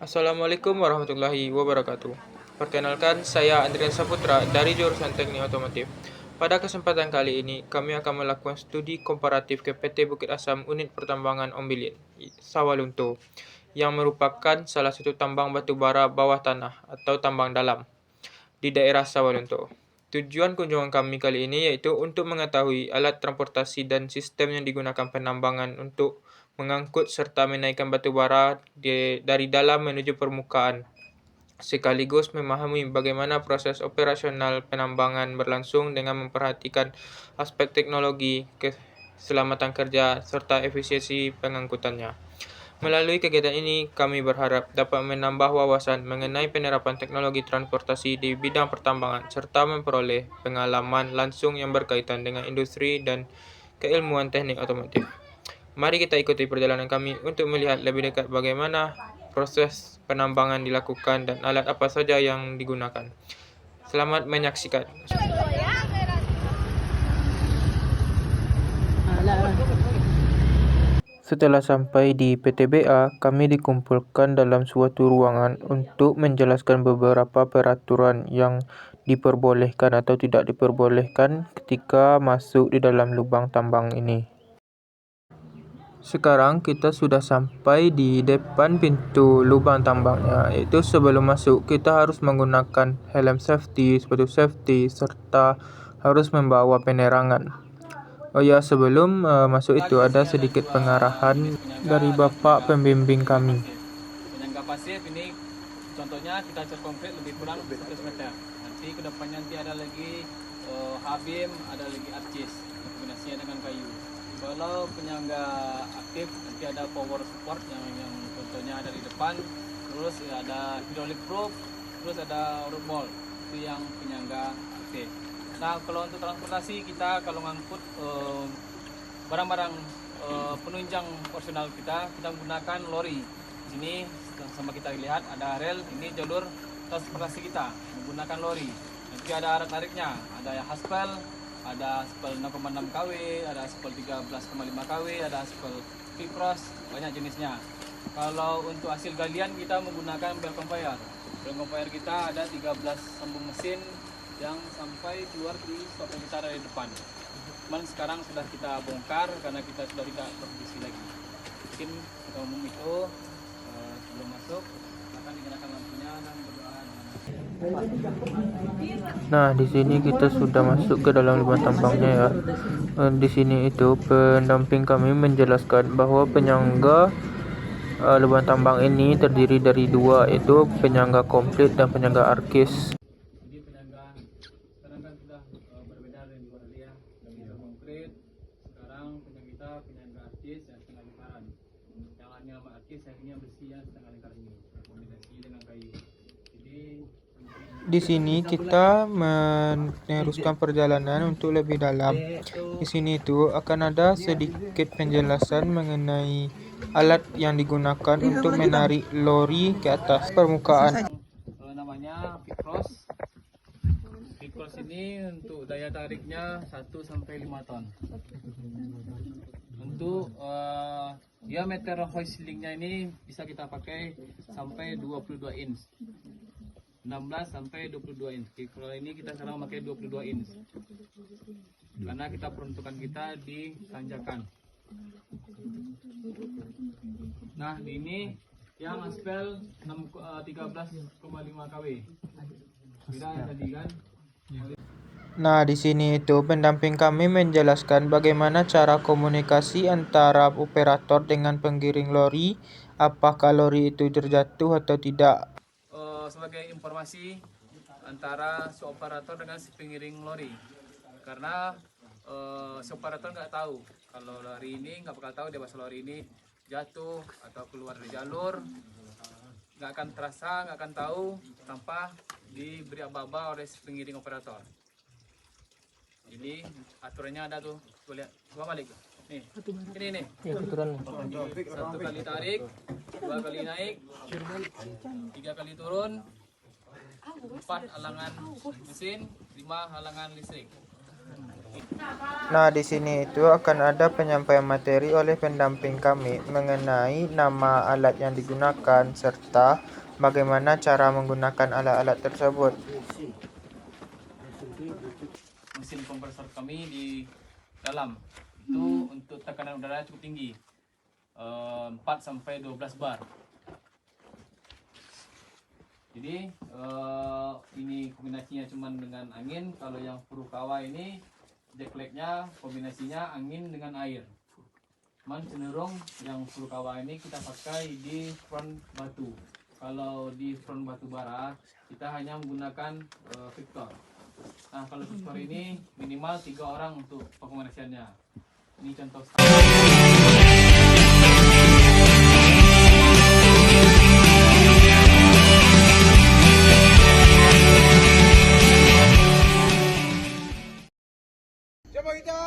Assalamualaikum warahmatullahi wabarakatuh. Perkenalkan, saya Andrian Saputra dari jurusan Teknik Otomotif. Pada kesempatan kali ini, kami akan melakukan studi komparatif ke PT Bukit Asam Unit Pertambangan Ombilin, Sawalunto, yang merupakan salah satu tambang batu bara bawah tanah atau tambang dalam di daerah Sawalunto. Tujuan kunjungan kami kali ini yaitu untuk mengetahui alat transportasi dan sistem yang digunakan penambangan untuk mengangkut serta menaikkan batu bara dari dalam menuju permukaan, sekaligus memahami bagaimana proses operasional penambangan berlangsung dengan memperhatikan aspek teknologi, keselamatan kerja, serta efisiensi pengangkutannya. Melalui kegiatan ini, kami berharap dapat menambah wawasan mengenai penerapan teknologi transportasi di bidang pertambangan, serta memperoleh pengalaman langsung yang berkaitan dengan industri dan keilmuan teknik otomotif. Mari kita ikuti perjalanan kami untuk melihat lebih dekat bagaimana proses penambangan dilakukan dan alat apa saja yang digunakan. Selamat menyaksikan. Setelah sampai di PTBA, kami dikumpulkan dalam suatu ruangan untuk menjelaskan beberapa peraturan yang diperbolehkan atau tidak diperbolehkan ketika masuk di dalam lubang tambang ini. Sekarang kita sudah sampai di depan pintu lubang tambangnya, yaitu sebelum masuk kita harus menggunakan helm safety, sepatu safety, serta harus membawa penerangan. Oh ya, sebelum masuk itu ada sedikit pengarahan dari Bapak pembimbing kami. Penyangga pasif ini contohnya kita cat konkret lebih kurang 11 meter. Nanti kedepannya ada lagi Habim, ada lagi arcis kombinasinya dengan kayu. Kalau penyangga aktif nanti ada power support yang contohnya ada di depan, terus ada hydraulic proof, terus ada root wall, itu yang penyangga aktif. Nah, kalau untuk transportasi kita kalau ngangkut barang-barang penunjang operasional kita menggunakan lori. Di sini sama kita lihat ada rel, ini jalur transportasi kita menggunakan lori. Nanti ada alat tariknya, ada aspal, ada aspal 6,6 kW, ada aspal 13,5 kW, ada aspal Picross, banyak jenisnya. Kalau untuk hasil galian kita menggunakan belt conveyor. Belt conveyor kita ada 13 sambung mesin yang sampai keluar di stop yang kita ada di depan. Cuman sekarang sudah kita bongkar karena kita sudah tidak produksi lagi. Mungkin kita umum itu sebelum masuk akan dinyalakan lampunya dan berdoa. Nah, di sini kita sudah masuk ke dalam lubang tambangnya ya. Di sini itu pendamping kami menjelaskan bahwa penyangga lubang tambang ini terdiri dari dua, yaitu penyangga komplit dan penyangga arkis. Jadi penyangga sekarang kan sudah berbeda dari luar dia, penyangga konkret. Sekarang penyangga kita penyangga arkis yang setengah lingkaran. Yang lainnya arkis akhirnya besi yang setengah lingkaran ini, kombinasi dengan kayu. Jadi Di sini kita meneruskan perjalanan untuk lebih dalam. Di sini itu akan ada sedikit penjelasan mengenai alat yang digunakan untuk menarik lori ke atas permukaan. namanya Picross. Picross ini untuk daya tariknya 1 sampai 5 ton. Untuk diameter hoislingnya ini bisa kita pakai sampai 22 inch. 16 sampai 22 inch. Kalau ini kita sekarang pakai 22 inch. Karena kita peruntukan kita di tanjakan. Nah, ini yang aspal 13,5 kW. Tidak tadi kan? Nah, di sini itu pendamping kami menjelaskan bagaimana cara komunikasi antara operator dengan penggiring lori, apakah lori itu terjatuh atau tidak. Sebagai informasi antara si operator dengan si pengiring lori, karena si operator nggak tahu kalau lori ini, nggak bakal tahu dia bahasa lori ini jatuh atau keluar dari jalur, nggak akan terasa, nggak akan tahu tanpa diberi aba-aba oleh si pengiring operator. Jadi aturannya ada tuh, lihat, coba balik nih, ini nih, satu kali tarik, 2 kali naik, 3 kali turun, 4 halangan mesin, 5 halangan listrik. Nah, di sini itu akan ada penyampaian materi oleh pendamping kami mengenai nama alat yang digunakan serta bagaimana cara menggunakan alat-alat tersebut. Mesin kompresor kami di dalam itu untuk tekanan udara cukup tinggi, 4 sampai 12 bar. Jadi ini kombinasinya cuma dengan angin. Kalau yang Furukawa ini jacklegnya kombinasinya angin dengan air. Cuman cenderung yang Furukawa ini kita pakai di front batu. Kalau di front batu bara kita hanya menggunakan Victor. Nah, kalau Victor ini minimal 3 orang untuk pengoperasiannya. Ini contoh Coba kita.